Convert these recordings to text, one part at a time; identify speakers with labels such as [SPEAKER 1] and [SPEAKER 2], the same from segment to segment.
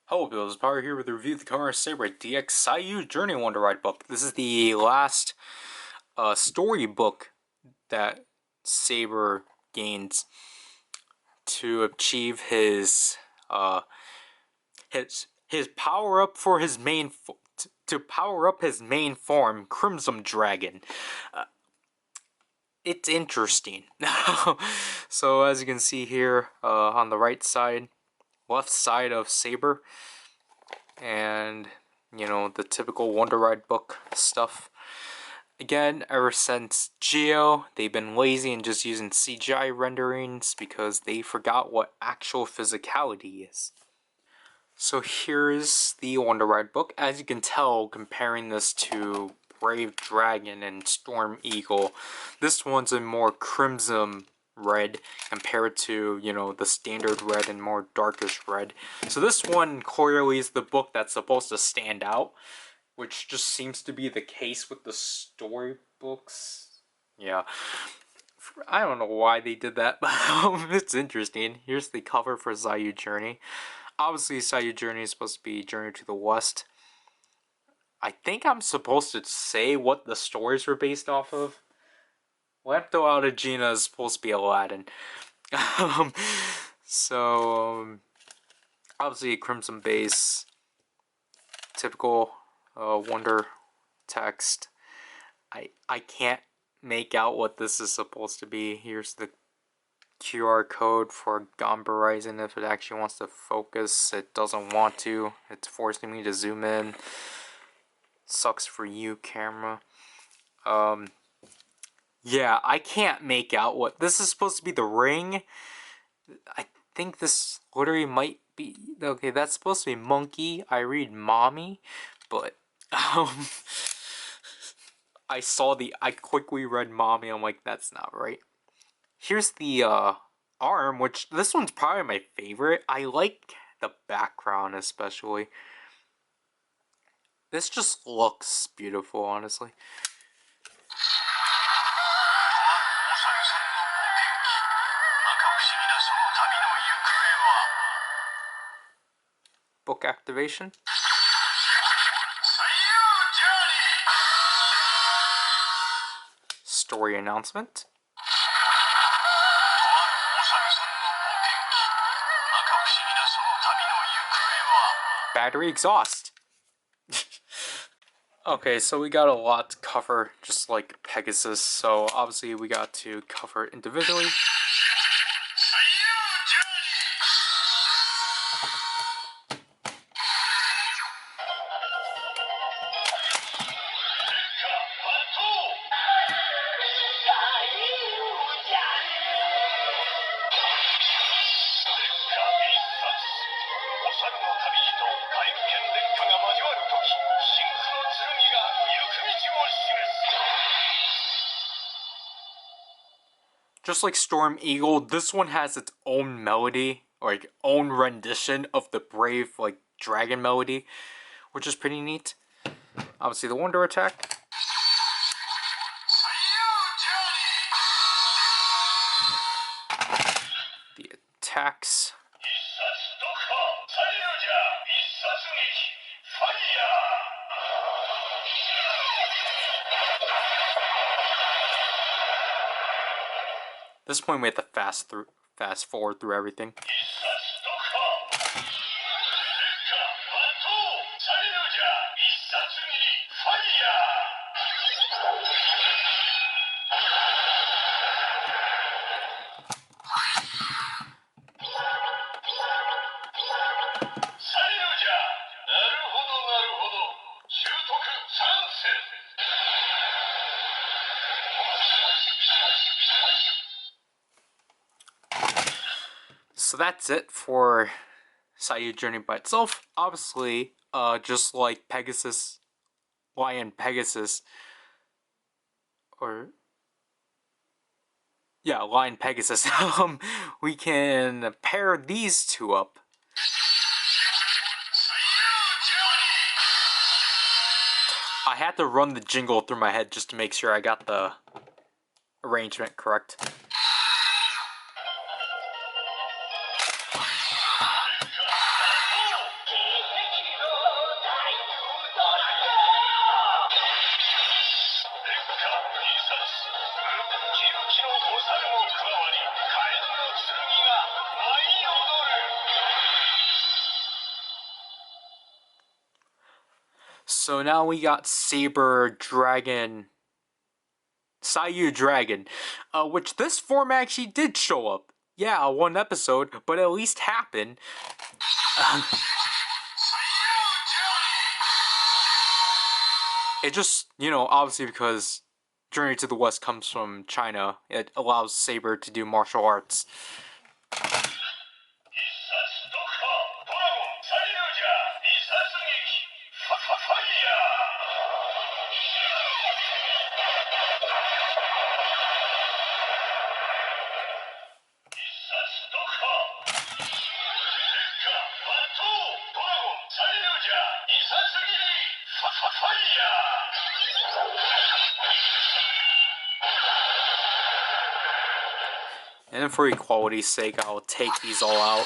[SPEAKER 1] Hello, Bill. This is Power here with a review of the Kamen Saber DX Saiyuu Journey Wonder Ride book. This is the last storybook that Saber gains to achieve his power up for his main to power up his main form, Crimson Dragon. It's interesting. So as you can see here on the right side, left side of Saber, and the typical Wonder Ride book stuff. Again, ever since Geo, they've been lazy and just using CGI renderings because they forgot what actual physicality is. So here's the Wonder Ride book. As you can tell, comparing this to Brave Dragon and Storm Eagle, this one's a more crimson red compared to, the standard red and more darkish red. So this one clearly is the book that's supposed to stand out, which just seems to be the case with the storybooks. Yeah. I don't know why they did that, but it's interesting. Here's the cover for Saiyuu Journey. Obviously, Saiyuu Journey is supposed to be Journey to the West. I think I'm supposed to say what the stories were based off of. Lepto Altagina is supposed to be Aladdin. Obviously Crimson base, typical Wonder text. I can't make out what this is supposed to be. Here's the QR code for Gombarizing if it actually wants to focus. It doesn't want to. It's forcing me to zoom in. Sucks for you, camera. Yeah, I can't make out what this is supposed to be. The ring. I think this literally might be okay. That's supposed to be monkey. I read mommy, but I quickly read mommy. I'm like, that's not right. Here's the arm, which this one's probably my favorite. I like the background especially. This just looks beautiful, honestly. Book activation. Story announcement. Battery exhaust. Okay, so we got a lot to cover, just like Pegasus, so obviously we got to cover it individually. Just like Storm Eagle, this one has its own melody, or like own rendition of the Brave like dragon melody, which is pretty neat. Obviously the Wonder Attack. The attacks. At this point we have to fast forward through everything. So that's it for Saiyuu Journey by itself. Obviously, just like Pegasus, Lion Pegasus, Lion Pegasus, we can pair these two up. I had to run the jingle through my head just to make sure I got the arrangement correct. So now we got Saber Dragon, Saiyuu Dragon, which this form actually did show up. Yeah, one episode, but at least happened. It just, obviously because Journey to the West comes from China, it allows Saber to do martial arts. And for equality's sake, I'll take these all out.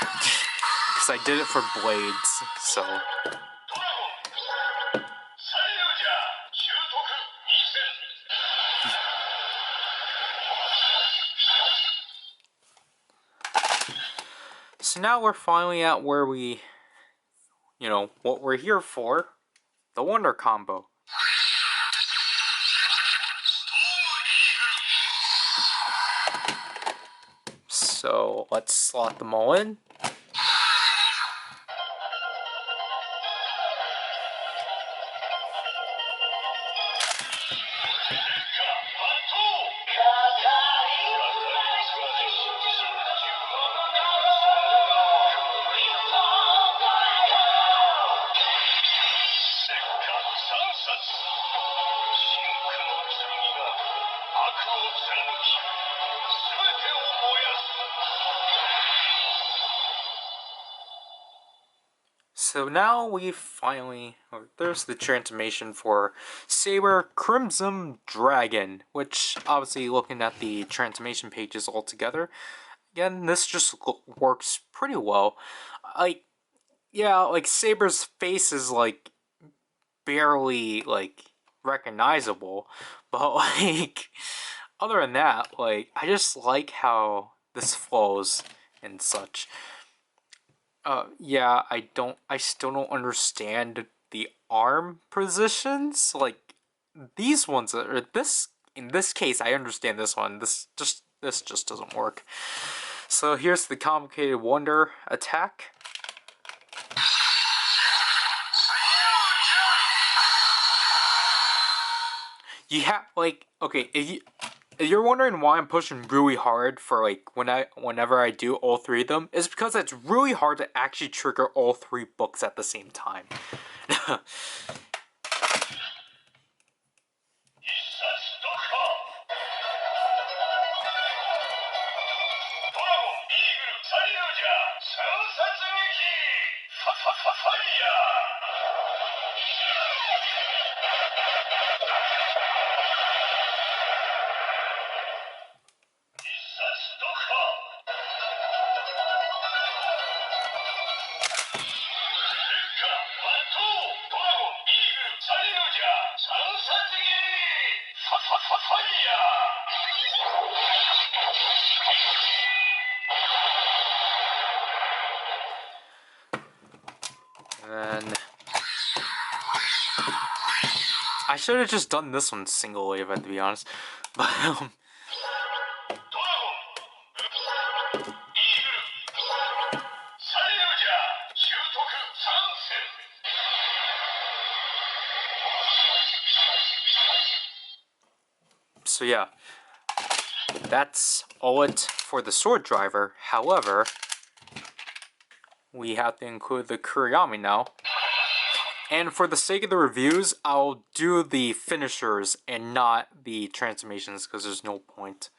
[SPEAKER 1] Because I did it for blades, so... So now we're finally at where we... what we're here for. The Wonder Combo. So let's slot them all in. So now we finally, there's the transformation for Saber Crimson Dragon, which obviously looking at the transformation pages all together, again, this just works pretty well. Saber's face is barely recognizable, but other than that, I just like how this flows and such. Yeah, I still don't understand the arm positions. These ones are in this case, I understand this one. This just doesn't work. So here's the complicated wonder attack. You have okay, if you're wondering why I'm pushing really hard for whenever I do all three of them, it's because it's really hard to actually trigger all three books at the same time. And I should have just done this one single wave, to be honest. But so yeah, that's all it for the sword driver. However, we have to include the Kuriyami now. And for the sake of the reviews, I'll do the finishers and not the transformations because there's no point.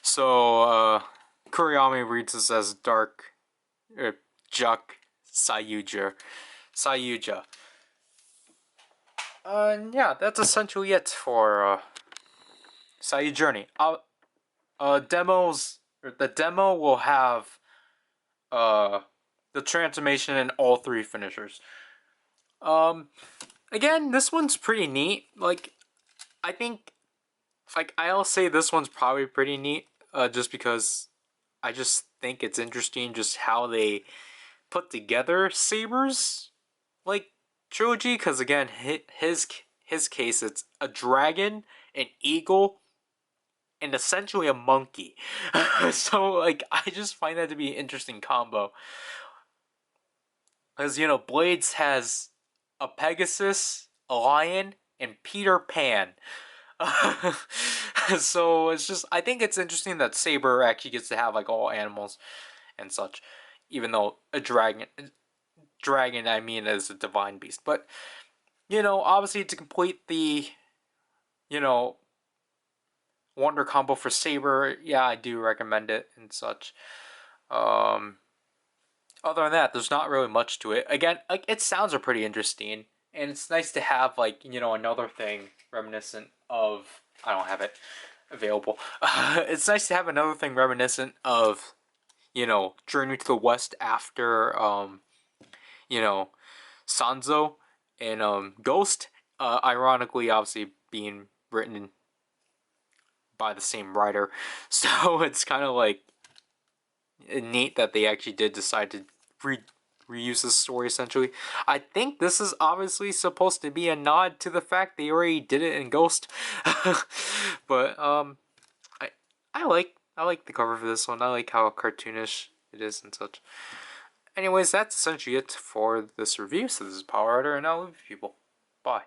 [SPEAKER 1] So, Kuriyami reads this as Dark Juk Saiyuja. Yeah, that's essentially it for Saiyuu Journey. The demo will have uh the transformation in all three finishers. Um, Again, this one's pretty neat. Like, I think, like, I'll say this one's probably pretty neat. Just because I just think it's interesting just how they put together Saber's like trilogy. Because again, his case, it's a dragon, an eagle, and essentially a monkey. So like, I just find that to be an interesting combo. Because, Blades has a Pegasus, a lion, and Peter Pan. So it's just, I think it's interesting that Saber actually gets to have like all animals and such, even though a dragon, I mean, is a divine beast. But, obviously to complete the, you know, Wonder combo for Saber, yeah, I do recommend it and such. Um, Other than that, there's not really much to it. Again, like, its sounds are pretty interesting, and it's nice to have like, another thing reminiscent of. I don't have it available. It's nice to have another thing reminiscent of, Journey to the West after you know, Sanzo and Ghost. Ironically, obviously being written by the same writer, so it's kind of like neat that they actually did decide to reuse this story essentially. I think this is obviously supposed to be a nod to the fact they already did it in Ghost. But I I like the cover for this one. I like how cartoonish it is and such. Anyways, that's essentially it for this review. So this is PowerRider, and I'll leave you people. Bye.